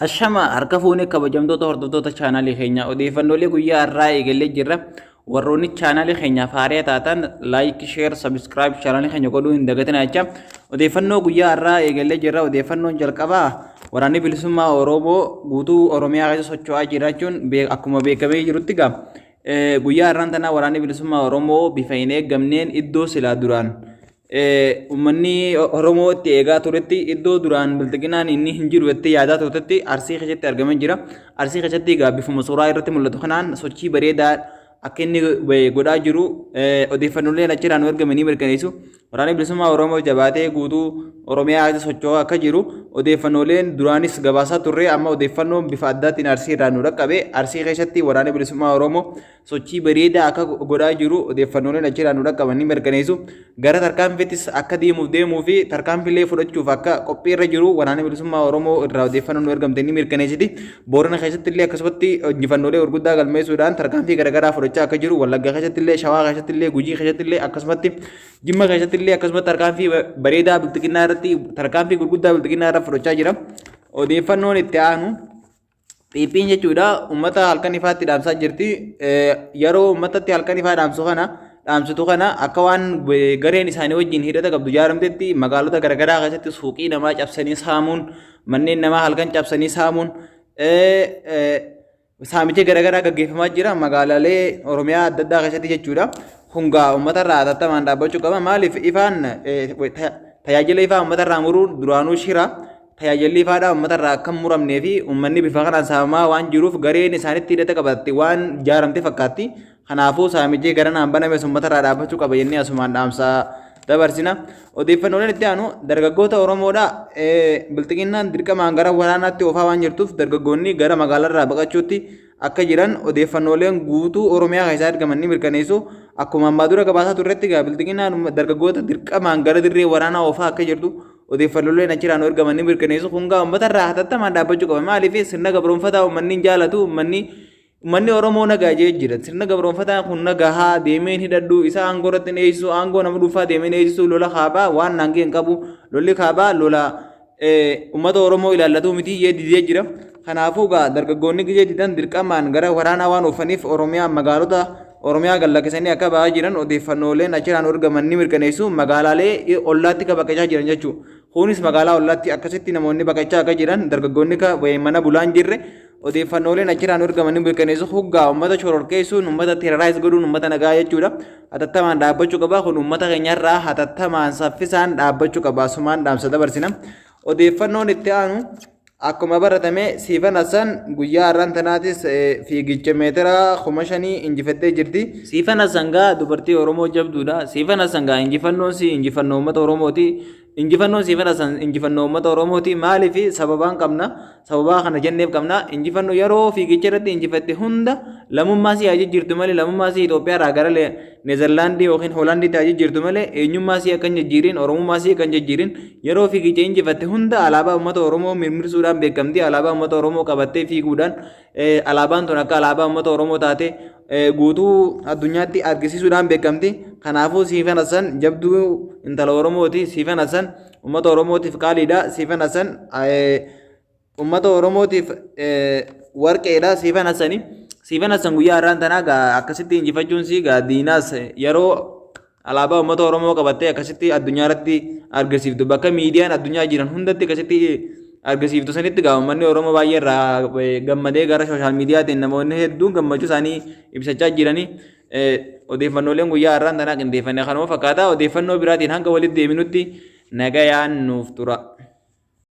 Hashama harka fuunee kabajamtoota hordoftoota chaanaalii keenyaa odeeffannoolee guyyaa har'aa eegalee jirra. Warroonni chaanaalii keenyaaf haaraa taatan laayik, sheer, sabiskiraayib chaanaalii keenya godhuu hin dagatinaa jecha. Odeeffannoo guyyaa har'aa eegalee jirra. Odeeffannoon jalqabaa waraanni bilisummaa Oromoo guutuu Oromiyaa keessa socho'aa jiraachuun akkuma beekamee jirutti guyyaa har'aan tana waraanni bilisummaa Oromoo bifa hin eeggamneen iddoo silaa duraan ummanni Oromoo itti eegaa turetti iddoo duraan biltiqinaan inni hin jiru itti yaadaa turetti Arsii keessatti argamaa jira. Arsii keessatti bifuma suuraa irratti mul'atu kanaan sochii bareedaa akka inni godhaa jiru odeeffannooleen achirraan argamanii mirkaneessu. Waraanni bilisummaa Oromoo jabaatee guutuu Oromiyaa keessa socho'aa akka jiru odeeffannooleen duraanis gabaasaa turre amma odeeffannoon bifa addaatiin Arsii irraa nu dhaqqabe. Arsii keessatti waraanni bilisummaa Oromoo sochii bareedaa akka godhaa jiru odeeffannooleen achirraan nu dhaqqabanii mirkaneessu. Gara tarkaanfiittis akka deemuu fi tarkaanfiilee fudhachuuf akka qophii irra jiru waraanni bilisummaa Oromoo irraa odeeffannoon nu argamte ni mirkaneessiti. Boorana keessatti illee akkasumatti injifannoolee gurguddaa galmeessuudhaan tarkaanfii garaagaraa fudhachaa akka jiru. Wallaggaa keessatti illee, Shawaa keessatti illee, Gujii keessatti illee akkasumatti Jimma keessatti illee akkasumatti tarkaanfii bareedaa biltiqinnaa irratti tarkaanfii gurguddaa biltiqinnaa irra fudhachaa jira. Odeeffannoon itti aanu Phiiphiin jechuudha uummata halkan ifaatti dhaamsaa jirti. Yeroo uummatatti halkan ifaa dhaamsitu kana akka waan gareen isaanii wajjin hidhata qabdu ijaaramtetti magaalota garaagaraa keessatti suuqii namaa cabsanii saamuun, manneen namaa halkan cabsanii saamuun saamicha garaagaraa gaggeeffamaa jira magaalaalee Oromiyaa adda addaa keessatti jechuudha. Hungaa uummata irraa hatattamaan dhaabbachuu qaba. Maaliif ifaan tajaajila ifaa uummata irraa muruun duraanuu shira. Tajaajilli ifaadhaa uummata irraa akka muramnee fi uummanni bifa kanaan saamamaa waan jiruuf gareen isaanitti hidhata qabatti waan ijaaramte fakkaatti. Kanaafuu saamichee gara naan baname uummata irraa dhaabbachuu qaba jennee asumaan dhaamsaa dabarsina. Odeeffannooleen itti aanu dargaggoota Oromoodhaa biltiqinnaan dirqamaan gara waraanaatti oofaa waan jirtuuf dargaggoonni gara magaalaa irraa baqachuutti akka jiran odeeffannooleen guutuu Oromiyaa keessaa argaman ni mirkaneessu. Akkuma ammaa dura gabaasaa turretti biltiqinnaan dargaggoota dirqamaan gara dirree waraanaa oofaa akka jirtu odeeffannooleen achirraan argaman ni mirkaneessu. Hungaa uummata irraa hatattamaan dhaabbachuu qaba. Maaliif sirna gabroonfataa uummanni jaalatu uummanni Oromoo nagaa jee jira. Sirna gabroonfataa kun nagahaa deemeen hidhadhu isa aangoo irratti dheessisu aangoo nama dhuunfaa deemeen dheessisu lola kaabaa waan naangee hin qabu. Lolli kaabaa lola uummata Oromoo ilaallatu miti jee didee jira. Kanaafuu dargaggoonni gijee didan dirqamaan gara waraanaa waan oofaniif Oromiyaa magaalota Oromiyaa gallakkisanii akka ba'aa jiran odeeffannooleen achirraan argaman ni mirkaneessu. Magaalaalee ollaatti baqachaa jiran jechuudha. Kunis magaalaa ollaatti akkasitti namoonni baqachaa akka jiran dargaggoonni mana bulaan jirre odeeffannooleen achirraan argaman ni mirkaneessu. Hoggaa uummata shororkeessuun uummata teeraraayis godhuun uummata nagaa jechuudha. Hatattamaan dhaabbachuu qaba. Kun uummata keenyarraa hatattamaan saffisaan dhaabbachuu qaba. Asumaan dhaamsa dabarsina. Odeeffannoon itti aanu akkuma baratame Siifan Hassan guyyaa har'aan tanaatis fiigicha meetira 5,000 injifattee jirti. Siifan Hassan dubartii Oromoo jabduudha. Siifan Hassan injifannoon injifannoo uummata Oromooti. Injifannoon Siifan Hassan injifannoo uummata Oromooti. Maaliif sababaan qabna? Sababaa kana jenneef qabna. Injifannoo yeroo fiigicha irratti injifatte hunda lammummaa sii jijjiirtu malee lammummaa sii Itoophiyaa irraa gara Neezerlaandii yookiin Hoolaandiitti jijjiirtu malee eenyummaa sii akka hin jijjiirin Oromummaa sii akka hin jijjiirin yeroo fiigicha injifatte hunda alaabaa uummata Oromoo mirmirsuudhaan beekamti. Alaabaa uummata Oromoo qabattee fiiguudhaan alaabaan tun akka alaabaa uummata Oromoo taate guutuu addunyaatti argisiisuudhaan beekamti. Kanaafuu Siifan Hassan jabduu intala Oromooti. Siifan Hassan uummata Oromootiif qaaliidha. Siifan Hassan uummata Oromootiif warqeedha. Siifan Hassan guyyaa har'aan tanaa akkasitti injifachuun diinaas yeroo alaabaa uummata Oromoo qabattee akkasitti addunyaa irratti argisiiftu bakka miidiyaan addunyaa jiran hundatti akkasitti argisiiftu sanitti uummanni Oromoo baay'ee irraa gammadee gara sooshaal miidiyaatiin namoonni hedduun gammachuu isaanii ibsachaa jiranii odeeffannooleen guyyaa har'aan tanaa qindeeffannee kanuma fakkaata. Odeeffannoo biraatiin hanga walitti deebinutti nagayaan nuuf tura.